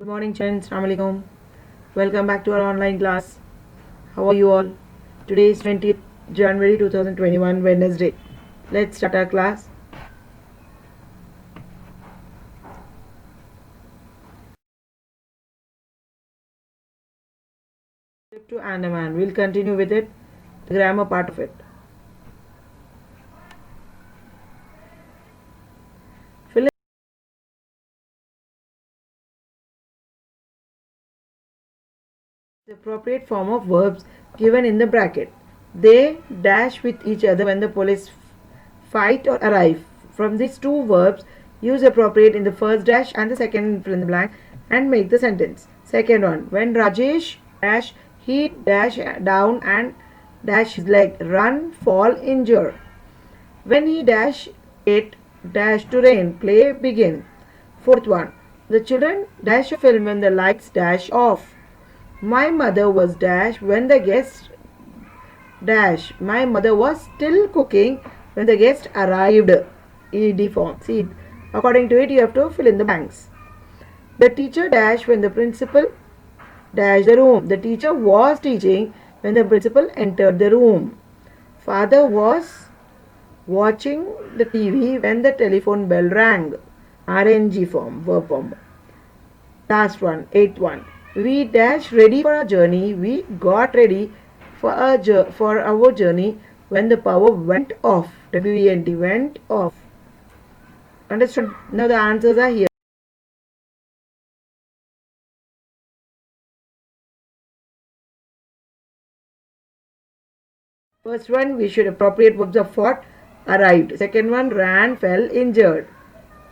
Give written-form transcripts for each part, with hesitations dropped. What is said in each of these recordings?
Good morning, children. Assalamu alaikum. Welcome back to our online class. How are you all? Today is 20th January 2021, Wednesday. Let's start our class. Trip to Andaman. We'll continue with it, the grammar part of it. Fill in the appropriate form of verbs given in the bracket. They dash with each other when the police fight or arrive. From these two verbs, use appropriate in the first dash and the second fill in the blank and make the sentence. Second one, when Rajesh dash, he dash down and dash his leg, run, fall, injure. When he dash it, dash to rain, play, begin. Fourth one, the children dash a film when the lights dash off. My mother was dash when the guest dash. My mother was still cooking when the guest arrived. ED form. See, according to it, you have to fill in the blanks. The teacher dash when the principal dash the room. The teacher was teaching when the principal entered the room. Father was watching the TV when the telephone bell rang. RNG form, verb form. Last one, eighth one. We dash ready for our journey. We got ready for our journey when the power went off. WENT, went off. Understood? Now the answers are here. First one, we should appropriate verbs of fought, arrived. Second one, ran, fell, injured.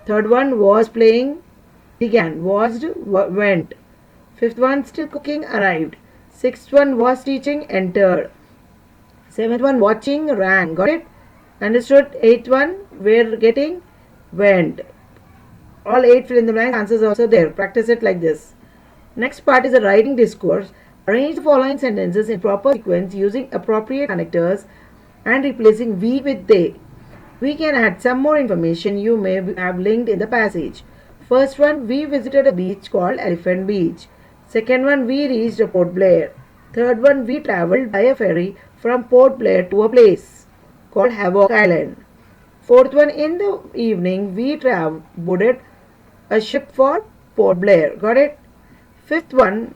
Third one, was playing, began. Was, went. Fifth one, still cooking, arrived. Sixth one, was teaching, entered. Seventh one, watching, ran. Got it? Understood? Eighth one, we're getting, went. All 8 fill in the blank answers also there. Practice it like this. Next part is a writing discourse. Arrange the following sentences in proper sequence using appropriate connectors and replacing we with they. We can add some more information you may have linked in the passage. First one, we visited a beach called Elephant Beach. Second one, we reached Port Blair. Third one, we travelled by a ferry from Port Blair to a place called Havoc Island. Fourth one, in the evening, we boarded a ship for Port Blair. Got it? Fifth one,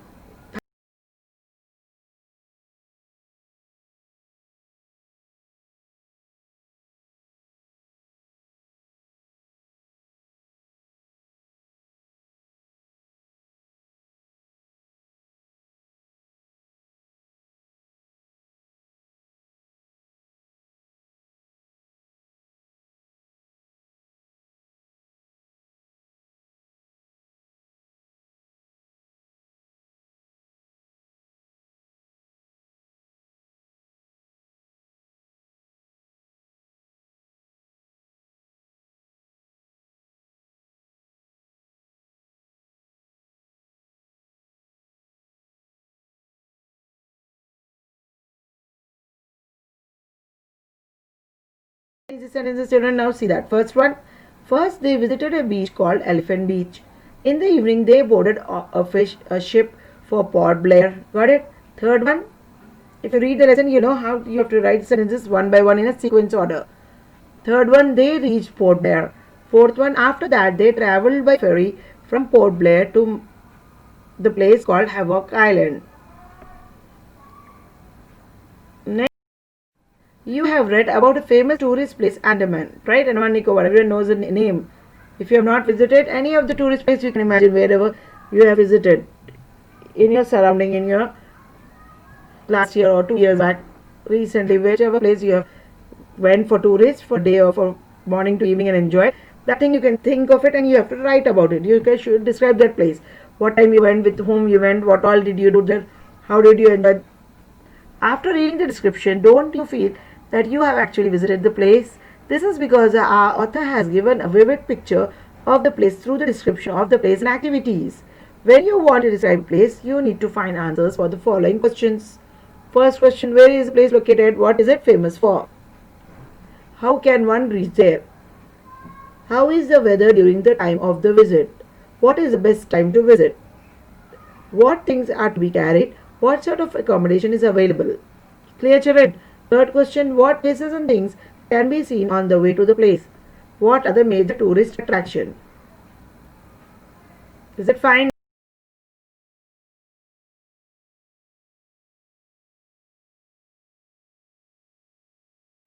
these sentences, children, now see that. First they visited a beach called Elephant Beach. In the evening, they boarded a ship for Port Blair. Got it? Third one, if you read the lesson, you know how you have to write sentences one by one in a sequence order. Third one, they reached Port Blair. Fourth one, after that, they traveled by ferry from Port Blair to the place called Havoc Island. Next, you have read about a famous tourist place, Andaman, right? Andaman Nicobar, everyone knows the name. If you have not visited any of the tourist places, you can imagine wherever you have visited in your surrounding, in your last year or 2 years back, recently, whichever place you have went for tourists for day or for morning to evening and enjoy. That thing you can think of it and you have to write about it. You should describe that place. What time you went, with whom you went, what all did you do there, how did you enjoy. After reading the description, don't you feel that you have actually visited the place? This is because our author has given a vivid picture of the place through the description of the place and activities. When you want to describe a place, you need to find answers for the following questions. First question, where is the place located? What is it famous for? How can one reach there? How is the weather during the time of the visit? What is the best time to visit? What things are to be carried? What sort of accommodation is available? Clear, children? Third question, what places and things can be seen on the way to the place? What are the major tourist attraction? Is it fine?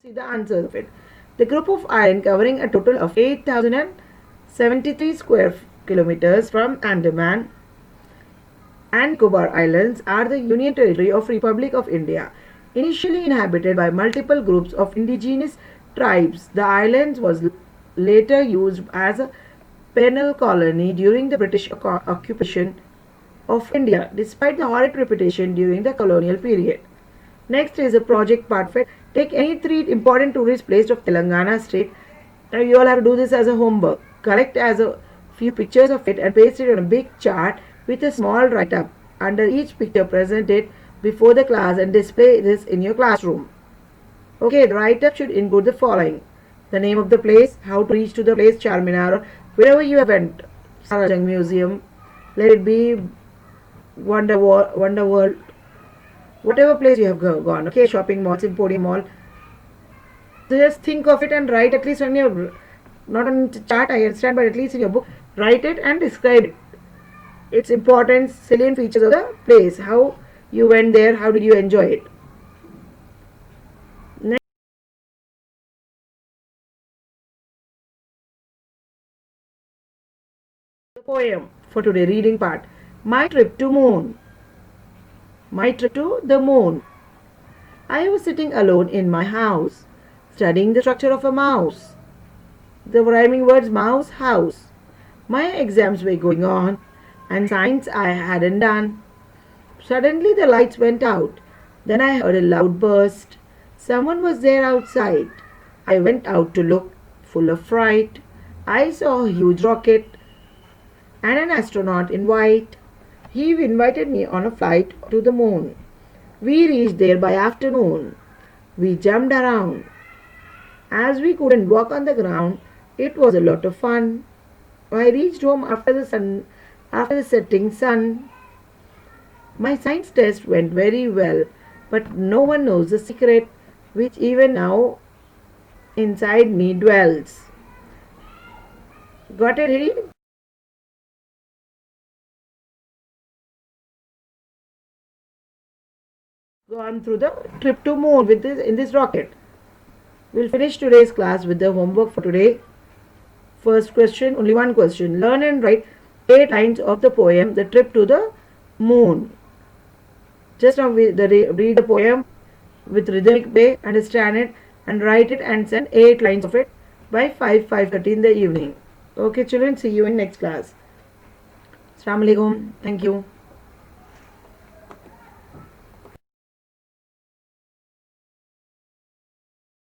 See the answers of it. The group of islands covering a total of 8,073 square kilometers from Andaman and Nicobar Islands are the Union Territory of Republic of India. Initially inhabited by multiple groups of indigenous tribes, the islands was later used as a penal colony during the British occupation of India, despite the horrid reputation during the colonial period. Next is a project part of it. Take any three important tourist places of Telangana state. Now you all have to do this as a homework. Collect as a few pictures of it and paste it on a big chart with a small write-up under each picture. Present it before the class and display this in your classroom. Okay, the write-up should include the following: the name of the place, how to reach to the place, Charminar, or wherever you have went, Sarajang Museum, let it be Wonder World, whatever place you have gone. Okay, shopping malls, Emporium Mall. So just think of it and write at least on your, not on the chart, I understand, but at least in your book, write it and describe it. Its importance, salient features of the place, how you went there, how did you enjoy it. Next, the poem for today, reading part. My trip to moon. My trip to the moon. I was sitting alone in my house, studying the structure of a mouse. The rhyming words mouse, house. My exams were going on, and science I hadn't done. Suddenly the lights went out. Then I heard a loud burst. Someone was there outside. I went out to look, full of fright. I saw a huge rocket and an astronaut in white. He invited me on a flight to the moon. We reached there by afternoon. We jumped around. As we couldn't walk on the ground, it was a lot of fun. I reached home after the setting sun. My science test went very well, but no one knows the secret which even now inside me dwells. Got it, Harry? Gone through the trip to moon with this in this rocket. We'll finish today's class with the homework for today. First question, only one question. Learn and write 8 lines of the poem The Trip to the Moon. Just now read the poem with rhythmic way, understand it and write it and send 8 lines of it by 5:30 in the evening. Okay children, see you in next class. Assalamu alaikum. Thank you.